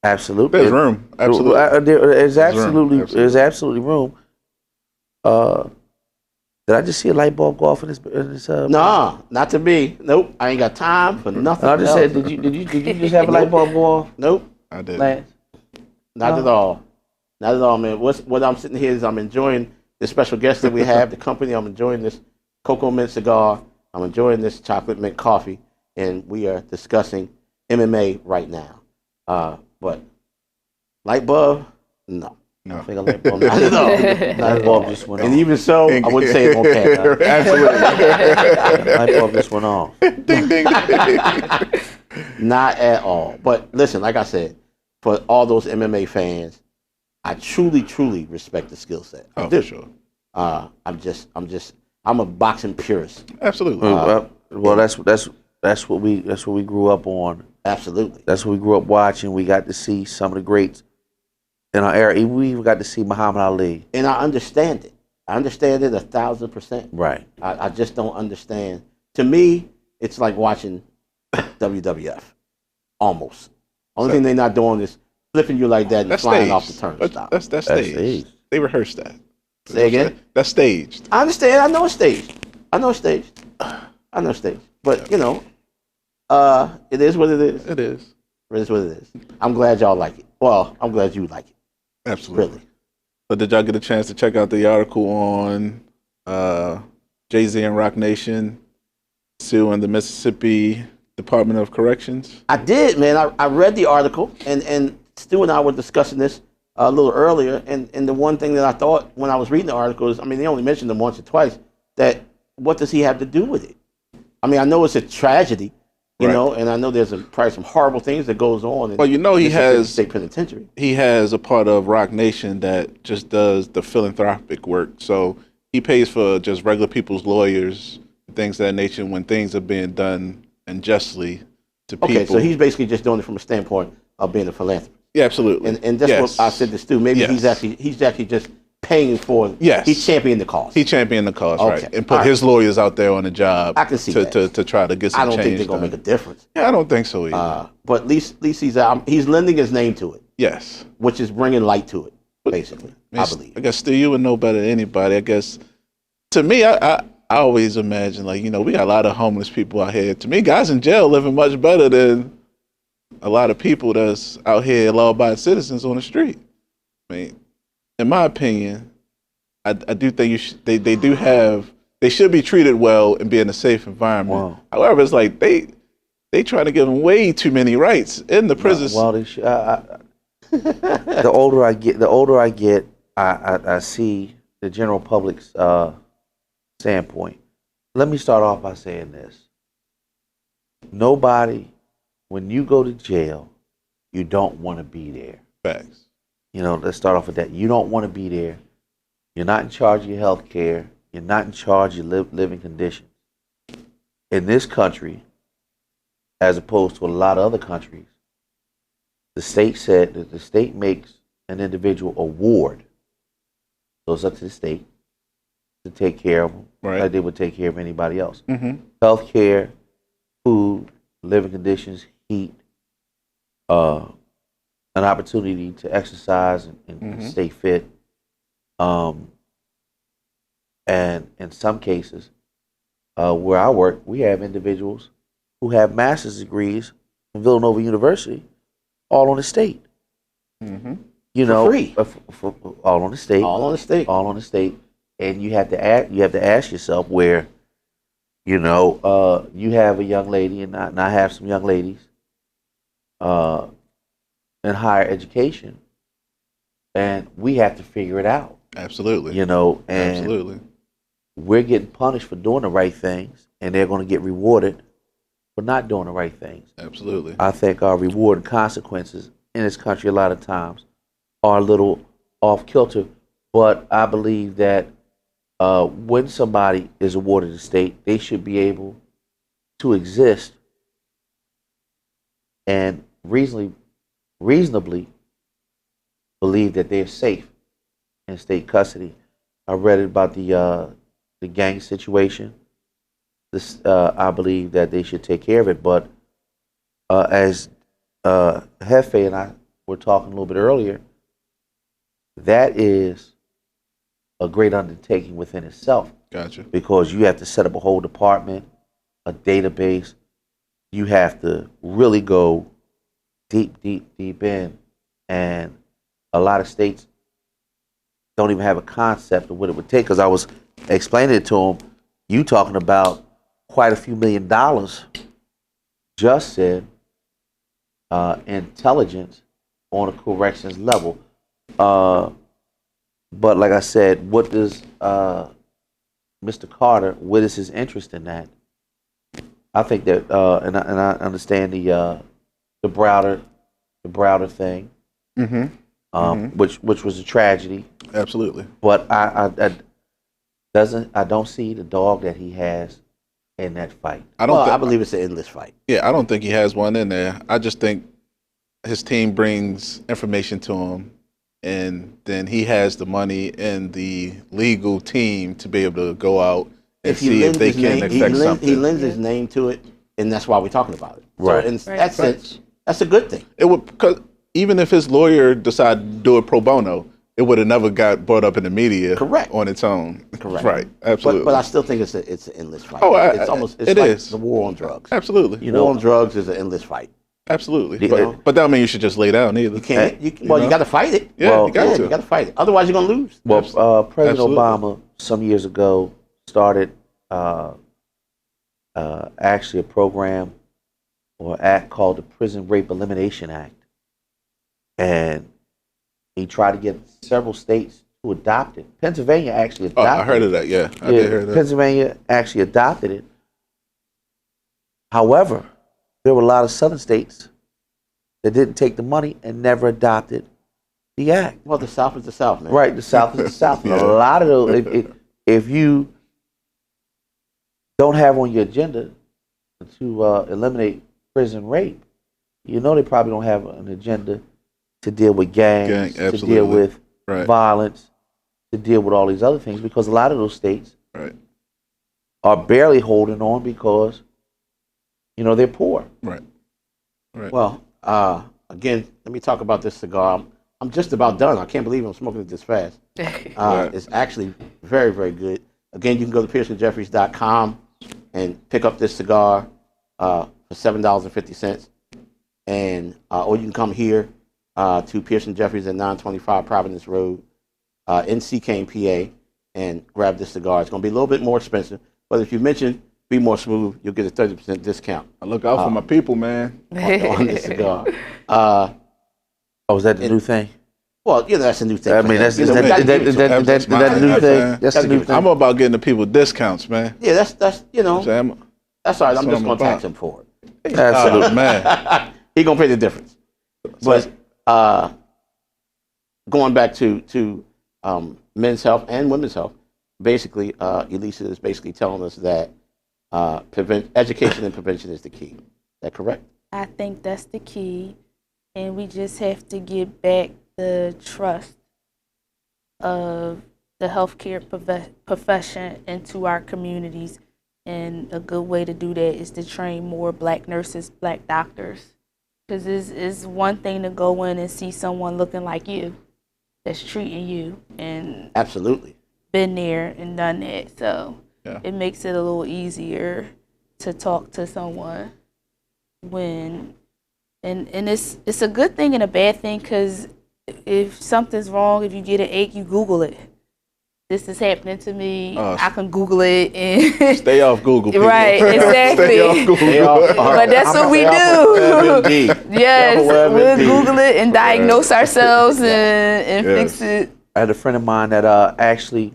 absolutely, There's room. Absolutely. There's room. absolutely room. Did I just see a light bulb go off in this? Nah, not to me. Nope, I ain't got time for nothing. I just else. said, did you just have a light bulb go off, Nope, I did. Lance? not at all. Not at all, man. What I'm sitting here is I'm enjoying the special guest that we have, the company. I'm enjoying this cocoa mint cigar. I'm enjoying this chocolate mint coffee, and we are discussing MMA right now. But light bulb, no. I think a light bulb. Not at all. Light bulb just went And off. even so, I wouldn't say it on camera. Absolutely. Light bulb just went off. Ding, ding. Not at all. But listen, like I said, for all those MMA fans, I truly, truly respect the skill set. I do. For sure. I'm a boxing purist. Absolutely. Well, that's what we grew up on. Absolutely. That's what we grew up watching. We got to see some of the greats in our era. We even got to see Muhammad Ali. And I understand it. I understand it 1,000%. Right. I just don't understand. To me, it's like watching WWF. Almost. Only thing they're not doing is flipping you like that and That's flying staged. off the turnstile. That's staged. staged. They rehearsed that. Say again? That's staged. I understand. I know it's staged. I know it's staged. But, it is what it is. It is. It is what it is. I'm glad y'all like it. Well, I'm glad you like it. Absolutely. Really. But did y'all get a chance to check out the article on Jay-Z and Rock Nation suing the Mississippi Department of Corrections? I did, man. I read the article, and Stu and I were discussing this a little earlier, and the one thing that I thought when I was reading the article is, they only mentioned him once or twice, that what does he have to do with it? I know it's a tragedy, you know, and I know there's probably some horrible things that goes on. Well, he has state penitentiary. He has a part of Rock Nation that just does the philanthropic work. So he pays for just regular people's lawyers, things of that nature, when things are being done unjustly to people. Okay, so he's basically just doing it from a standpoint of being a philanthropist. Yeah, absolutely. And that's what I said to Stu. Maybe he's actually just paying for. Yes. He's championing the cause. He championed the cause, Okay. right, and put his lawyers out there on the job. I can see to, that. to try to get some I don't change think they're gonna done. make a difference. Yeah, I don't think so either. But at least he's lending his name to it, Yes. which is bringing light to it, basically. I believe. I guess Stu, you would know better than anybody. I guess to me, I always imagine we got a lot of homeless people out here. To me, guys in jail living much better than a lot of people that's out here law-abiding citizens on the street. In my opinion, I do think they should be treated well and be in a safe environment. Wow. However, it's like they try to give them way too many rights in the prisons. Well, they should, the older I get, I see the general public's standpoint. Let me start off by saying this. Nobody, when you go to jail, you don't want to be there. Facts. Let's start off with that. You don't want to be there. You're not in charge of your health care. You're not in charge of your living conditions. In this country, as opposed to a lot of other countries, the state said that the state makes an individual a ward. So it's up to the state to take care of them, Right. like they would take care of anybody else. Mm-hmm. Health care, food, living conditions, heat, an opportunity to exercise and stay fit. And in some cases, where I work, we have individuals who have master's degrees from Villanova University, all on the state. Mm-hmm. For free. For all on the state. All on the state. All on the state. And you have to ask yourself where, you have a young lady, and I have some young ladies in higher education, and we have to figure it out. Absolutely. And Absolutely. we're getting punished for doing the right things, and they're going to get rewarded for not doing the right things. Absolutely. I think our reward and consequences in this country a lot of times are a little off kilter, but I believe that when somebody is awarded a state, they should be able to exist and reasonably believe that they're safe in state custody. I read about the gang situation. I believe that they should take care of it, but as Hefe and I were talking a little bit earlier, that is a great undertaking within itself. Gotcha. Because you have to set up a whole department, a database. You have to really go deep in. And a lot of states don't even have a concept of what it would take. Because I was explaining it to them, you talking about quite a few $1 million just said intelligence on a corrections level. But like I said, what does Mr. Carter, what is his interest in that? I think that, and I understand the Browder thing, which was a tragedy. Absolutely. But I don't see the dog that he has in that fight. I believe it's an endless fight. Yeah, I don't think he has one in there. I just think his team brings information to him, and then he has the money and the legal team to be able to go out and see if they can affect something. He lends his name to it, and that's why we're talking about it. Right. So in that sense, that's a good thing. It would, because even if his lawyer decided to do it pro bono, it would have never got brought up in the media. Correct. On its own. Correct. Right. Absolutely. But I still think it's an endless fight. Oh, it's it like is. the war on drugs. Absolutely. War on drugs is an endless fight. Absolutely. You know? But that don't mean you should just lay down either. You can't. You got to fight it. Yeah, you got to fight it. Otherwise, you're gonna lose. Well, President Absolutely. Obama some years ago started actually a program or act called the Prison Rape Elimination Act, and he tried to get several states to adopt it. Pennsylvania actually adopted it. I heard of that. Yeah, I did hear that. Pennsylvania actually adopted it. However, there were a lot of southern states that didn't take the money and never adopted the act. Well, the South is the South, man. Right, the South is the South. Yeah. A lot of those, if you don't have on your agenda to eliminate prison rape, they probably don't have an agenda to deal with gangs, to deal with violence, to deal with all these other things, because a lot of those states are barely holding on because, they're poor. Right. Well, again, let me talk about this cigar. I'm just about done. I can't believe I'm smoking it this fast. It's actually very, very good. Again, you can go to PearsonJeffries.com and pick up this cigar for $7.50. And or you can come here to Pearson Jeffries at 925 Providence Road in Seacane, PA, and grab this cigar. It's going to be a little bit more expensive, but if you mention Be More Smooth, you'll get a 30% discount. I look out for my people, man. On this cigar. Oh, is that the new thing? Well, that's a new thing. I for mean, him. that's You know, we gotta give it to him. that new thing. That's the new thing. I'm about getting the people discounts, man. Yeah, that's I'm saying, that's all right. I'm what just I'm gonna tax about. him for it. Absolutely. Man. He gonna pay the difference. But going back to men's health and women's health, basically, Elisa is basically telling us that education and prevention is the key. Is that correct? I think that's the key, and we just have to get back the trust of the healthcare profession into our communities. And a good way to do that is to train more Black nurses, Black doctors. Because it's one thing to go in and see someone looking like you that's treating you and Absolutely. been there and done that. So Yeah. it makes it a little easier to talk to someone when, and it's a good thing and a bad thing, because if something's wrong, if you get an ache, you Google it. This is happening to me. I can Google it and Stay off Google, people. Right, exactly. Stay off Google. but that's what we do. Yes, we'll Google it and diagnose ourselves and fix it. I had a friend of mine that actually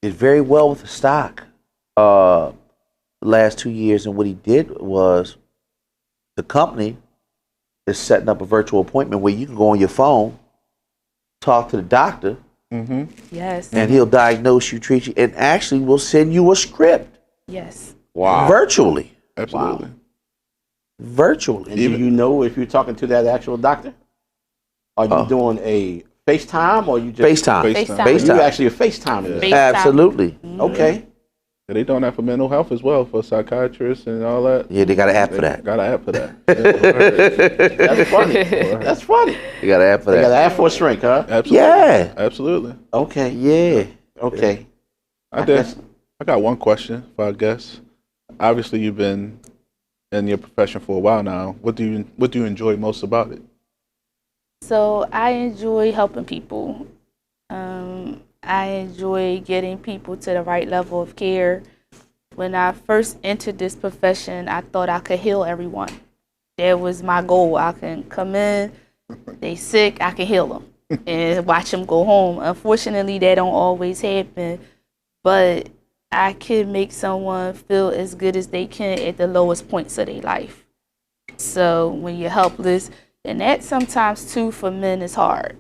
did very well with the stock the last 2 years, and what he did was the company is setting up a virtual appointment where you can go on your phone, talk to the doctor, Yes. and he'll diagnose you, treat you, and actually will send you a script Yes. Wow. virtually. Absolutely. Virtually. And do you know if you're talking to that actual doctor? Are you doing a FaceTime or you just FaceTime. FaceTime. You actually a FaceTime. FaceTime. Absolutely. Okay. Yeah, they doing that for mental health as well, for psychiatrists and all that. Yeah, they got an app for that. Got an app for that. That's funny. That's funny. They got an app for They got that. an app for a shrink, huh? Absolutely. Yeah. Absolutely. Okay. Yeah. Okay. I got one question for our guests. Obviously, you've been in your profession for a while now. What do you enjoy most about it? So I enjoy helping people. I enjoy getting people to the right level of care. When I first entered this profession, I thought I could heal everyone. That was my goal. I can come in, they sick, I can heal them and watch them go home. Unfortunately, that don't always happen, but I can make someone feel as good as they can at the lowest points of their life. So when you're helpless, and that sometimes too for men is hard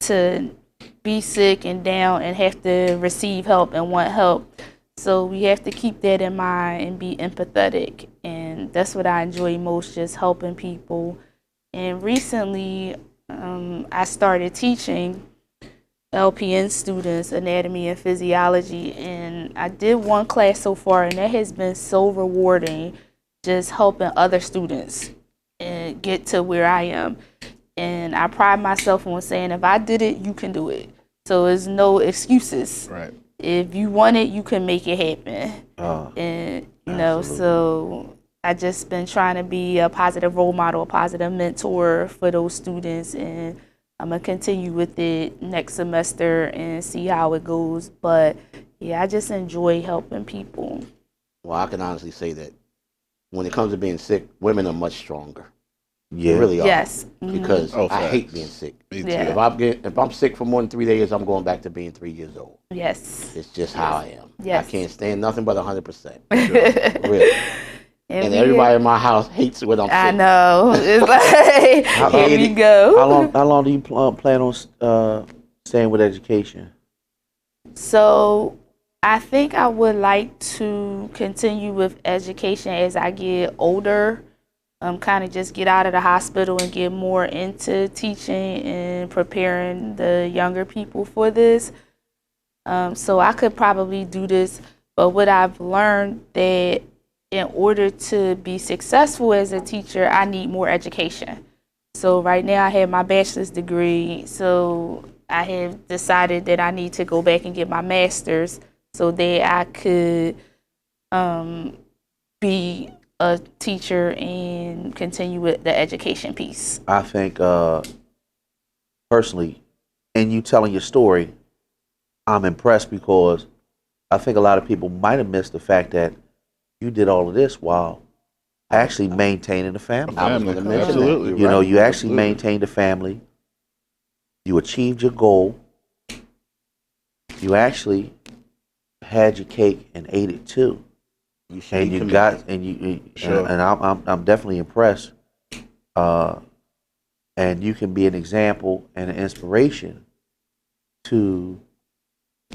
to be sick and down and have to receive help and want help. So we have to keep that in mind and be empathetic. And that's what I enjoy most, just helping people. And recently, I started teaching LPN students anatomy and physiology. And I did one class so far, and that has been so rewarding, just helping other students and get to where I am. And I pride myself on saying, if I did it, you can do it. So there's no excuses. Right. If you want it, you can make it happen. And so I just been trying to be a positive role model, a positive mentor for those students, and I'm gonna continue with it next semester and see how it goes. But yeah, I just enjoy helping people. Well, I can honestly say that when it comes to being sick, women are much stronger. Yeah. They really are. Yes. Because I facts. hate being sick. Me too. Yeah. If I'm sick for more than 3 days, I'm going back to being 3 years old. Yes. It's just how I am. Yes. I can't stand nothing but 100%. Really. And we- everybody in my house hates when I'm sick. I know. It's like, here we How go. long do you plan on staying with education? So I think I would like to continue with education as I get older. Kind of just get out of the hospital and get more into teaching and preparing the younger people for this. So I could probably do this, but what I've learned that in order to be successful as a teacher, I need more education. So right now I have my bachelor's degree, so I have decided that I need to go back and get my master's so that I could be a teacher and continue with the education piece. I think personally, in you telling your story, I'm impressed because I think a lot of people might have missed the fact that you did all of this while actually maintaining a family. I was going to mention Absolutely. that. You know, right. you actually Absolutely. maintained a family. you achieved your goal. You actually had your cake and ate it too. You should And be you committed. got, and you, Sure. and I'm definitely impressed. And you can be an example and an inspiration to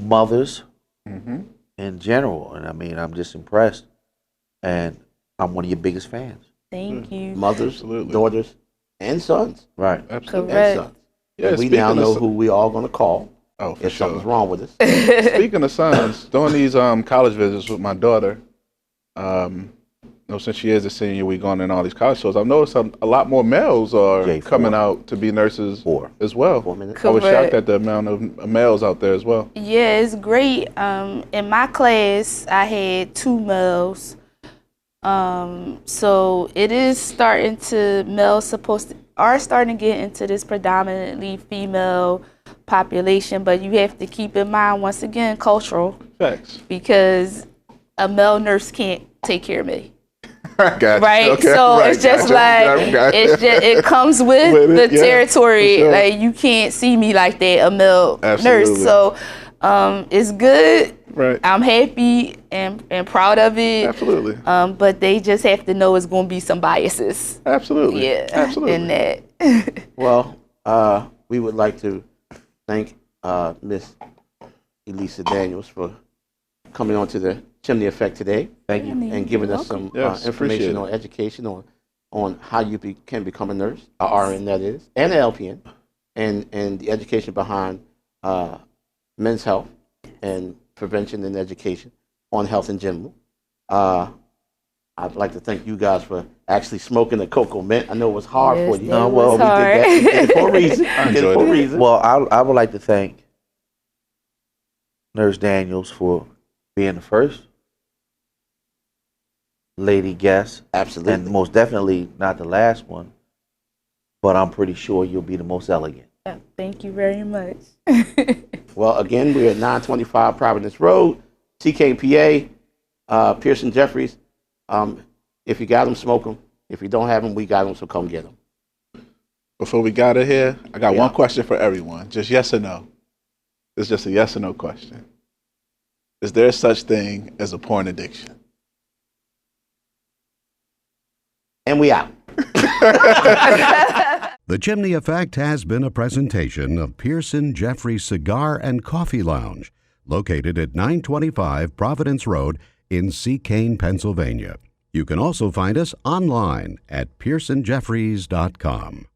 mothers in general. And I mean, I'm just impressed. And I'm one of your biggest fans. Thank you. Mothers, Absolutely. daughters, and sons. Right. Absolutely. Correct. And sons. Yeah, And we speaking now of know son- who we all going to call Oh, for if sure. something's wrong with us. Speaking of sons, doing these college visits with my daughter, since she is a senior, we going in all these college shows. I've noticed a lot more males are J4. coming out to be nurses as well. 4 minutes. I was Correct. shocked at the amount of males out there as well. Yeah, it's great. In my class, I had 2 males. So it is starting to, males are starting to get into this predominantly female population, but you have to keep in mind, once again, cultural, Facts. because a male nurse can't take care of me. Gotcha. Right, Okay, so right, it's just gotcha. like it comes with With it, the yeah, territory. for sure. Like, you can't see me like that, a male Absolutely. nurse. So it's good. Right. I'm happy and proud of it. Absolutely. But they just have to know it's going to be some biases. Absolutely. Yeah, Absolutely. in that. Well, we would like to thank Miss Elisa Daniels for coming on to the Chimney Effect today Thank you. and giving us some Yes, appreciate information it. on education on how you can become a nurse, a RN that is, and an LPN, and the education behind men's health and prevention and education on health in general. I'd like to thank you guys for actually smoking the cocoa mint. I know it was hard Yes, for you. it No, was well, we did that. We did it for a reason. I We did it enjoyed for a it. reason. Well, I would like to thank Nurse Daniels for being the first lady guest, Absolutely. and most definitely not the last one. But I'm pretty sure you'll be the most elegant. Thank you very much. Well, again, we're at 925 Providence Road, CKPA, Pearson Jeffries. If you got them, smoke them. If you don't have them, we got them, so come get them. Before we got it here, I got Yeah. one question for everyone. Just yes or no. It's just a yes or no question. Is there such thing as a porn addiction? And we out. The Chimney Effect has been a presentation of Pearson Jeffries Cigar and Coffee Lounge, located at 925 Providence Road in Seacane, Pennsylvania. You can also find us online at pearsonjeffries.com.